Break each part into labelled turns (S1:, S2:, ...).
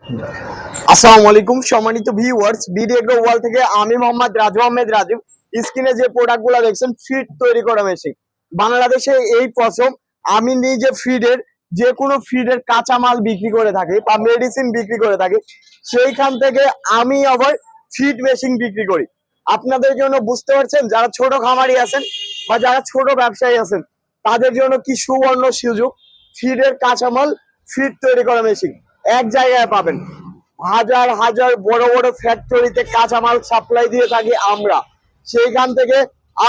S1: আসসালামু আলাইকুম সম্মানিত ভিউয়ার্স, বিডি এগ্রো ওয়ার্ল্ড থেকে আমি মোহাম্মদ রাজু আহমেদ রাজু। স্ক্রিনে যে প্রোডাক্টগুলো দেখছেন ফিড তৈরি করা মেশিন। বাংলাদেশে এই প্রথম আমি নিজে ফিডের যে কোনো ফিডের কাঁচামাল বিক্রি করে থাকি বা মেডিসিন বিক্রি করে থাকি, সেইখান থেকে আমি আবার ফিড মেশিন বিক্রি করি। আপনাদের জন্য বুঝতে পারছেন, যারা ছোট খামারি আছেন বা যারা ছোট ব্যবসায়ী আছেন তাদের জন্য কি সুবর্ণ সুযোগ। ফিডের কাঁচামাল, ফিড তৈরি করা মেশিন এক জায়গায় পাবেন। হাজার হাজার বড় বড় ফ্যাক্টরিতে কাঁচামাল সাপ্লাই দিয়ে থাকি আমরা, সেইখান থেকে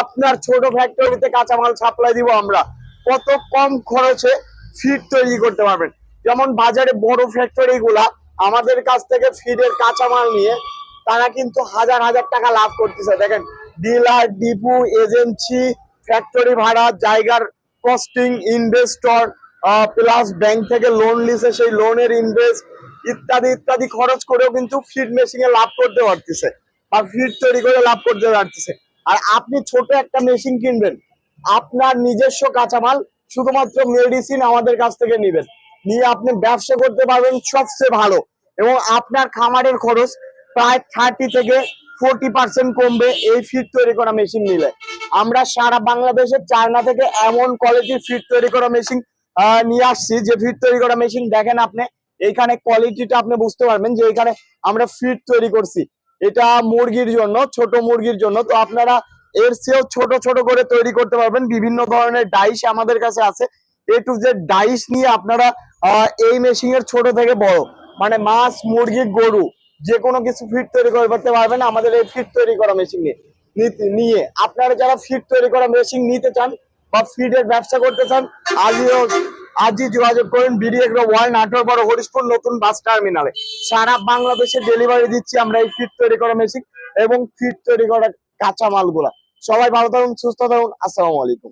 S1: আপনার ছোট ফ্যাক্টরিতে কাঁচামাল সাপ্লাই দিব আমরা। কত কম খরচে ফিড তৈরি করতে পারবেন। যেমন বাজারে বড় ফ্যাক্টরি গুলা আমাদের কাছ থেকে ফিডের কাঁচামাল নিয়ে তারা কিন্তু হাজার হাজার টাকা লাভ করতেছে। দেখেন, ডিলার, ডিপু, এজেন্সি, ফ্যাক্টরি ভাড়া, জায়গার কস্টিং, ইনভেস্টর, প্লাস ব্যাংক থেকে লোন লিছে, সেই লোনের ইনভেস্ট ইত্যাদি ইত্যাদি খরচ করেও কিন্তু ফিড মেশিনে লাভ করতে পারতেছে বা ফিড তৈরি করে লাভ করতে পারতেছে। আর আপনি ছোট একটা মেশিন কিনবেন, আপনার নিজস্ব কাঁচামাল, শুধুমাত্র মেডিসিন আমাদের কাছ থেকে নিবেন, নিয়ে আপনি ব্যবসা করতে পারবেন সবচেয়ে ভালো। এবং আপনার খামারের খরচ প্রায় 30 থেকে 40% কমবে এই ফিড তৈরি করা মেশিন নিলে। আমরা সারা বাংলাদেশে চায়না থেকে এমন কোয়ালিটির ফিড তৈরি করা মেশিন নিয়ে আসছি, যে ফিড তৈরি করা মেশিন দেখেন আপনি এইখানে কোয়ালিটিটা আপনি বুঝতে পারবেন যে এখানে আমরা ফিড তৈরি করছি। এটা মুরগির জন্য, ছোট মুরগির জন্য। তো আপনারা এর চেয়েও ছোট ছোট করে তৈরি করতে পারবেন। বিভিন্ন ধরনের ডাইস আমাদের কাছে আছে, এ টু জেড ডাইস নিয়ে আপনারা এই মেশিনের ছোট থেকে বড়, মানে মাছ, মুরগি, গরু, যে কোনো কিছু ফিড তৈরি করতে পারবেন আমাদের এই ফিড তৈরি করা মেশিন নিয়ে। আপনারা যারা ফিড তৈরি করা মেশিন নিতে চান বা ফিডের ব্যবসা করতে চান, আজই যোগাযোগ করেন বিডি এগ্রো ওয়ার্ল্ড, নাটোর বড় হরিশপুর নতুন বাস টার্মিনালে। সারা বাংলাদেশে ডেলিভারি দিচ্ছি আমরা এই ফিড তৈরি করা মেশিন এবং ফিড তৈরি করা কাঁচামাল গুলা। সবাই ভালো থাকুন, সুস্থ থাকুন। আসসালামু আলাইকুম।